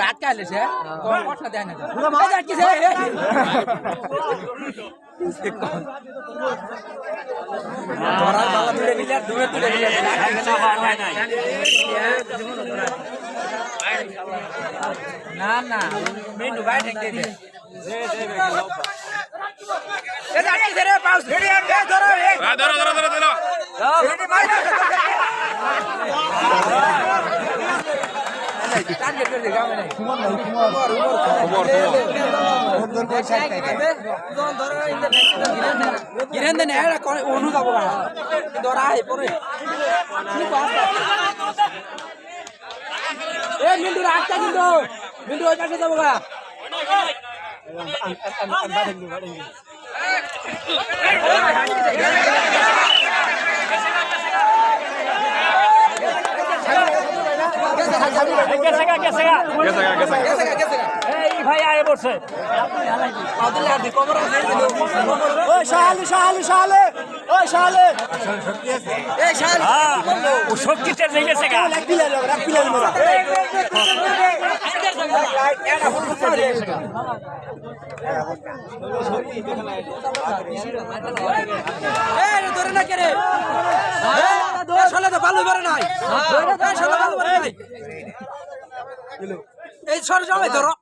আটকা সে কথা দেয় না না না মেনু ভাই ঠেকে দে অনু যাবো ধরা পরে মিন্টু রাখটা কিন্তু মিন্টু ওই পাশে যাবো গা ভাই আয় বসে ধরে না কে ভালো করে নাই এই সর যাবে ধরো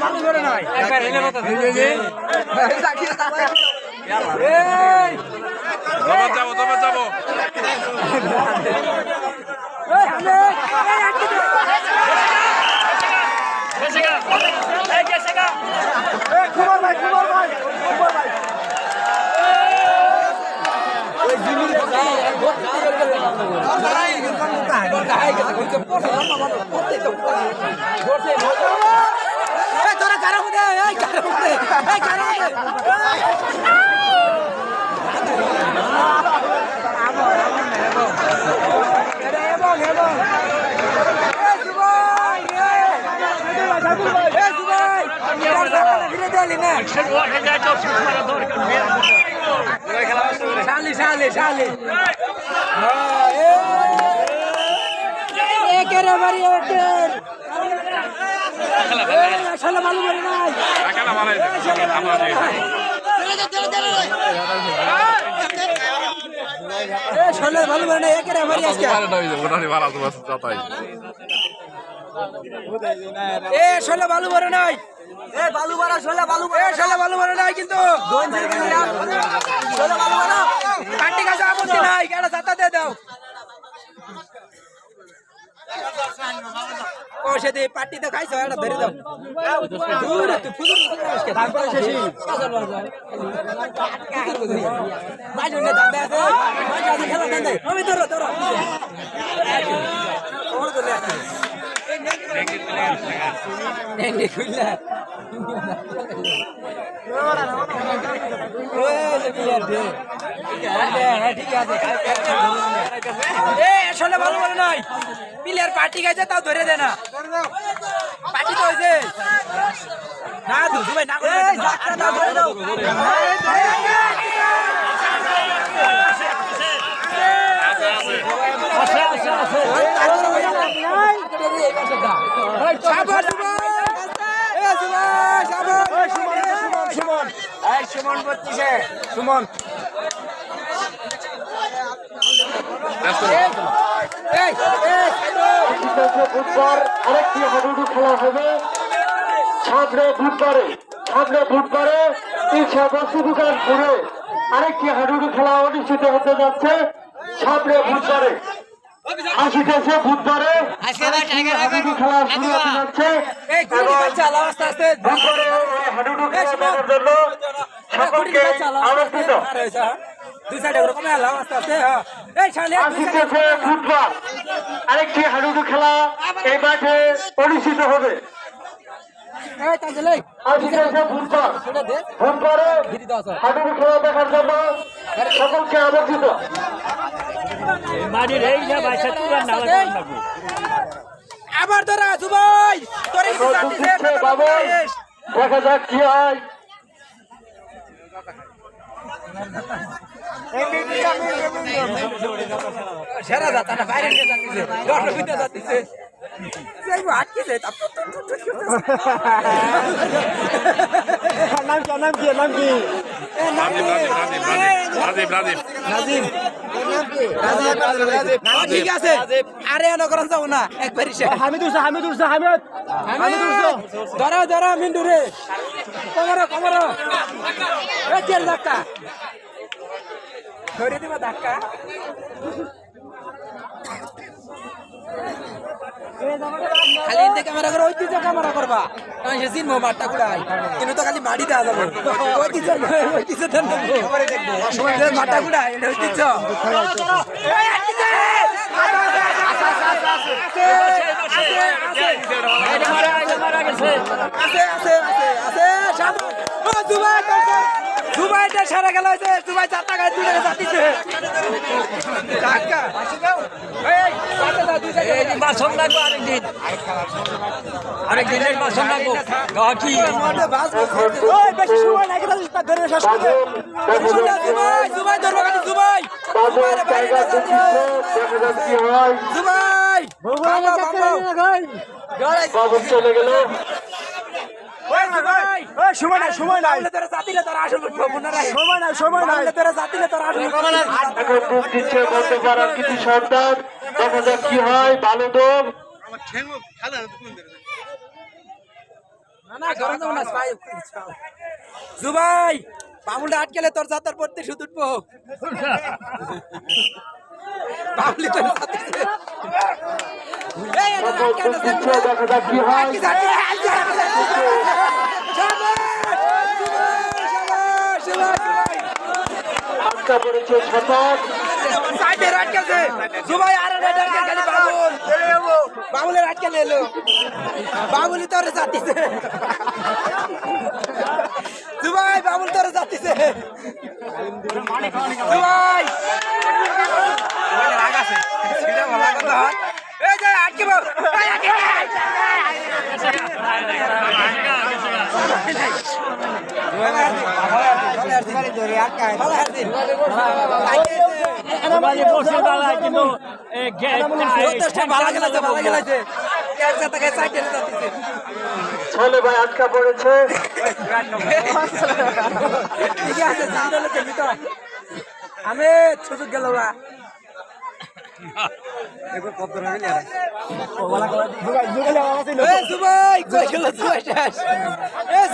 ভালো করে নাই যাবো তোরা কারো শালি ভালো করে নাই ভালো করে নাই একের বাড়ি আজকে ভালো করে নাই ভালো করে নাই কিন্তু কাটি কাছে আপত্তি নাই কেন ছাতা দিয়ে দাও ও সেদি পাটি তো খাইছো এটা ধরে দাও দূর তুই ফুজুর আজকে তারপরে শেষই বাইরে নে দাঁড়া আছে বাইরে আছে খেলা দাঁড়া আমি ধরো ওর তো লে নেন্ডে খুইলা ঠিক আছে আসলে ভালো করে নাই প্লেয়ার পার্টি খাইছে তাও ধরে দে না পার্টি তো হয়েছে না ধুসু ভাই না করে সুমন বুধবার আরেকটি হাডুডু খেলা হবে সামনে বুধবারে 382 দোকান ঘুরে আরেকটি হাডুডু খেলা অনুষ্ঠিত হতে যাচ্ছে সামনে বুধবারে আসিতেছে বুধবারে হাডুডু খেলা শুরু হতে যাচ্ছে বুধবারে হাডুডু খেলা দেখার জন্য সকলকে আমন্ত্রিত বুধবার আরেকটি হাডুডু খেলা এই মাঠে অনুষ্ঠিত হবে এই তাজলে আসিতেছে বুধবার বুধবারে হাডুডু খেলা দেখার জন্য সকলকে আমন্ত্রিত। আবার ধরা জুবাই তোরে দিচ্ছে বাবু, দেখা যাক কি হয়। সেরা যাতা না বাইরে নিয়ে যাচ্ছে দশ ভিতরে যাচ্ছে যাইবো আটকেছে নাম কি ঠিক আছে আরে নগরন যাও না একবারই হামিদ ধরা মিন্টু রে কমর তেল ধাক্কা ধরে দিবা ধাক্কা খালি ইন্দে ক্যামেরা করে ঐতিহ্য ক্যামেরা করবা কারণ সে চিনবো মাঠটা কুড়াই কিন্তু তো খালি মাটি দেওয়া যাবে ঐতিহ্য দেন মাঠটা কুড়াই এটা ঐতিহ্য দুবাইটা সারা গেল দুবাই 4 টাকায় 2 টাকা যাতিছে টাকা বাসন লাগবে আরেকদিনের বাসন লাগবো বেশি সময় লাগে ধরে শেষ করে দুবাই ধরবো খালি দুবাই দুবাই বাবু চলে গেল। সময় নাই এখন বুক দিচ্ছে বলতে পারার কিছু সন্তান, দেখা যাক কি হয়। ভালো দম জুবাই বাবুলটা আটকেলে তোর যাতার পড়তে শুধু উঠবো বাবুলি তোর দিচ্ছে, দেখা যাক কি হয়। আটকা পড়েছে শতক। বাবুলের আটকে এলো বাবুলি তোর যাতিছে দুবাই বাবুল তোর যাতিছে দুবাই রাগ আছে এই যে আটকে ছেলে ভাই আটকা পড়েছে। আমি সুযোগ গেল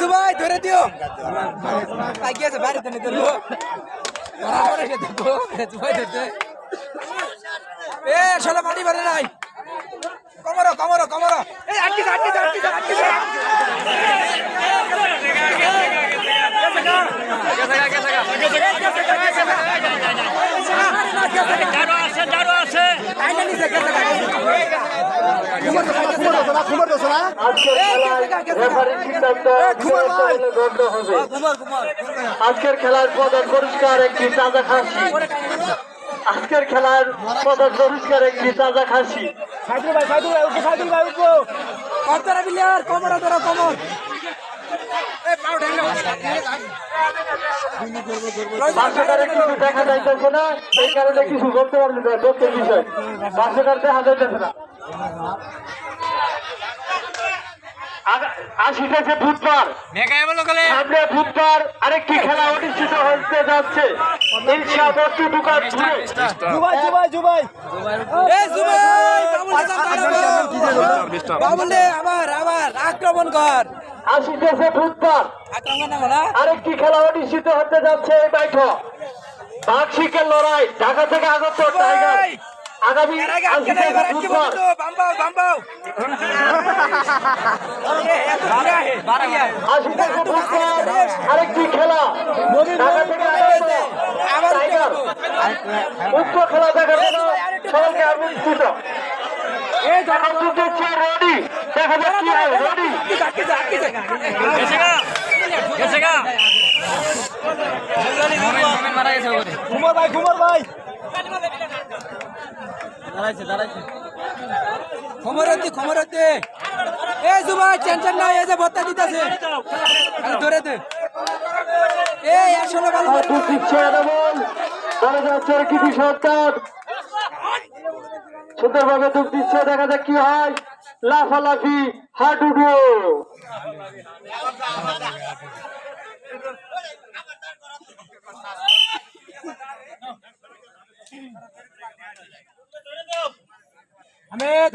জুবাই ধরে দিও গিয়েছে বাড়িতে নিয়ে ধরবো জুবাই ধরতে এ সোলা মাটি ভরে নাই কমরো কমরো কমরো এই আটকিছে আটকিছে আটকিছে আটকিছে আজকের খেলার প্রধান পুরস্কার একটি তাজা খাসি। আজকের খেলার প্রধান পুরস্কার একটি তাজা খাসি। কমর কমর বাচ্চাটারে কিছু দেখা যাইতেছে না, এই কারণে কিছু বলতে পারবে না। তথ্যের বিষয় বাচ্চাটার দেখা যাইতেছে না। আসিতেছে বুধবার, সামনে বুধবার আরেকটি খেলা অনুষ্ঠিত হতে যাচ্ছে। বাবুলে আবার আবার আক্রমণ কর। আসিতেছে বুধবার আরেকটি খেলা অনুষ্ঠিত হতে যাচ্ছে। এই মাঠে বার্ষিকের লড়াই, ঢাকা থেকে আগত টাইগার আগামী আসিতেছে বুধবার। আসিতেছে বুধবার আরেকটি খেলা, ঢাকা থেকে আগত টাইগার। উক্ত খেলা দেখার জন্য সকলকে আমন্ত্রিত। এখন ডুব দিচ্ছে রনি, দেখা যাক কি হয়। রনি গেছে গা ঘুমর ভাই খবরতে এই জুবাই টেনশন নাই, এই যে ভত্তা দিতেছে ধরে দে। এই আসলে ভালো ডুব দিচ্ছে এনামুল, দেখা যাচ্ছে কৃতি সরকার সুন্দরভাবে ডুব দিচ্ছে, দেখা যাক কি হয়। লাফালাফি হাডুডু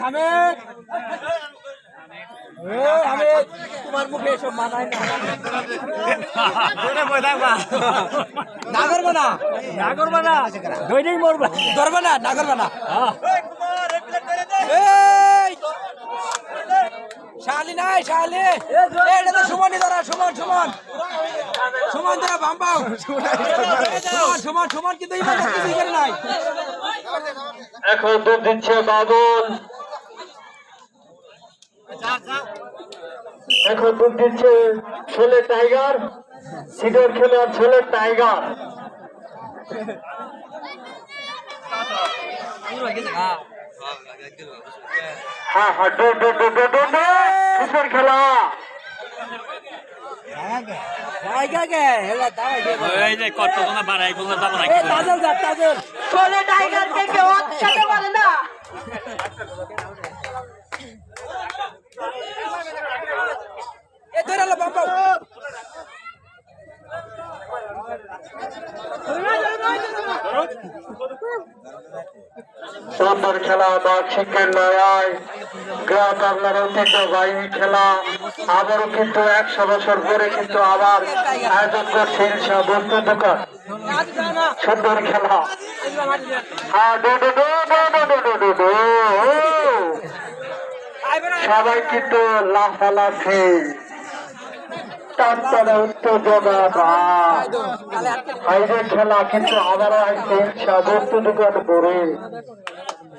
হামেদ তোমার মুখে এসব মানায় না। না করবো না দৈনিক মরবা ধরবে না, না করবে না। শালি নাই শালি, এটা তো সুমনই ধরা, সুমন ধরা বাম্পাও সুমন কিন্তু ইমান কিছুই করে নাই। এখন ডুব দিচ্ছে বাবুল, এখন ডুব দিচ্ছে ছেলে টাইগার, সিডর খেলোয়াড় ছেলে টাইগার। হ্যাঁ সুন্দর খেলা। কত বাড়াই বলতে যাবো না ছোলে টাইগারকে কেউ আটকাতে পারে না। ধরে এলো বাম্পাও সুন্দর খেলা, বার্ষিকের লড়াই, গ্রাম বাংলার ঐতিহ্যবাহী খেলা। আবারও কিন্তু 100 বছর পরে কিন্তু আবার আয়োজন করছে ইলশা বস্তু দোকান। সুন্দর খেলা, সবাই কিন্তু লাফালাফি, তারপরে উত্তেজনা হাইজের খেলা কিন্তু আবারও আসছে ইলশা বস্তু দোকান পরে।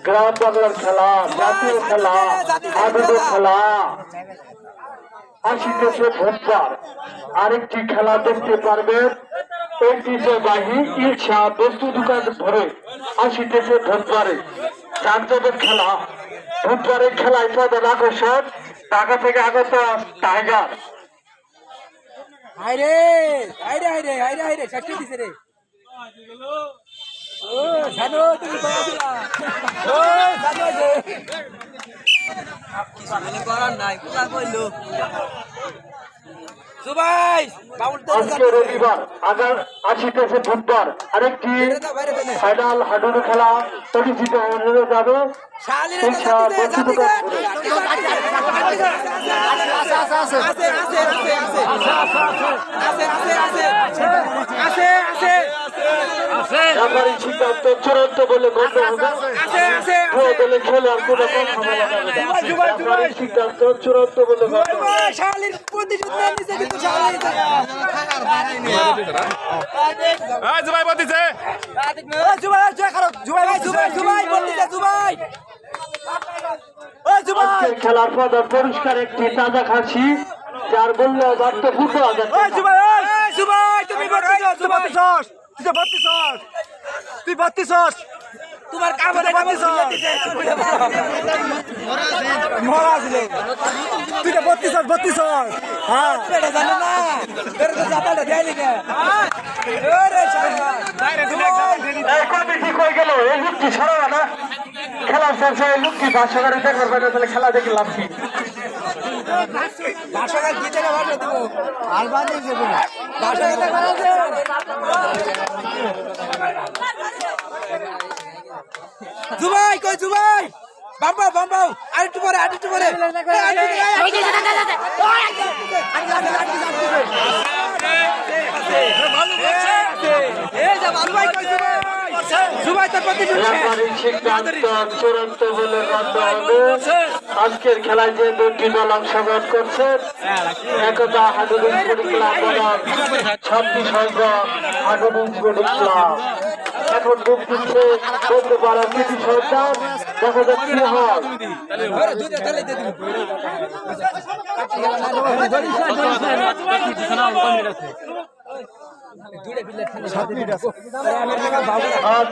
গ্রাম বাংলার খেলা, জাতীয় খেলা, আধুনিক খেলা আসিতেছে বুধবার। আরেকটি খেলা দেখতে পারবেন ঐতিহ্যবাহী ইলশা বস্তু দোকান ধরে আসিতেছে বুধবারে। জাকজমক খেলা, বুধবারের খেলায় প্রধান আকর্ষণ ঢাকা থেকে আগত টাইগার। হাইরে শাস্তি দিছে রে। ও জানো তুমি বাবা, ও জানো যে কিছু করার নাই, কোথা কইলো সুবাই বাউল তো আজকে রবিবার, আগার আসিতেছে বুধবার আরেকটি ফাইনাল হাডুডু খেলা পরিচিত হয়ে যাবে। শালির ইলশা বস্তু দোকান ধরে। সরকারি সিদ্ধান্ত চূড়ান্ত বলে গণ্য হবে। দুই দলে খেলে আর কোনো কথা বলা যাবে না। সরকারি সিদ্ধান্ত চূড়ান্ত বলে গণ্য হবে। শালির প্রতিশোধ নিতে কিন্তু শালির আজকের খেলার প্রধান পুরস্কার একটি তাজা খাসি, যার মূল্য মাত্র 15,000 টাকা। তোমার কামড়ে জানো না এই কমিটি কই গেল? এই লোকটি সরাবা না, খেলা চলছে। এই লোকটি 500 করে দেখবার পারে, তাহলে খেলা দেখে লাভ কি? জুবাই কই জুবাই বাম্বাও আরেকটু পরে জুবাই তার প্রতিশোধ রেফারির সিদ্ধান্ত চূড়ান্ত বলে গণ্য হবে। আজকের খেলায় যে দুটি দল অংশগ্রহণ করছে, একতা হাডুডু স্পোর্টিং ক্লাব বনাম 26 হাডুডু স্পোর্টিং ক্লাব। এখন ডুব দিচ্ছে বলতে পারা কৃতি সরকার। দেখা যাক কি হয়। ওরে দুইটা তালে দিয়ে দিন আজ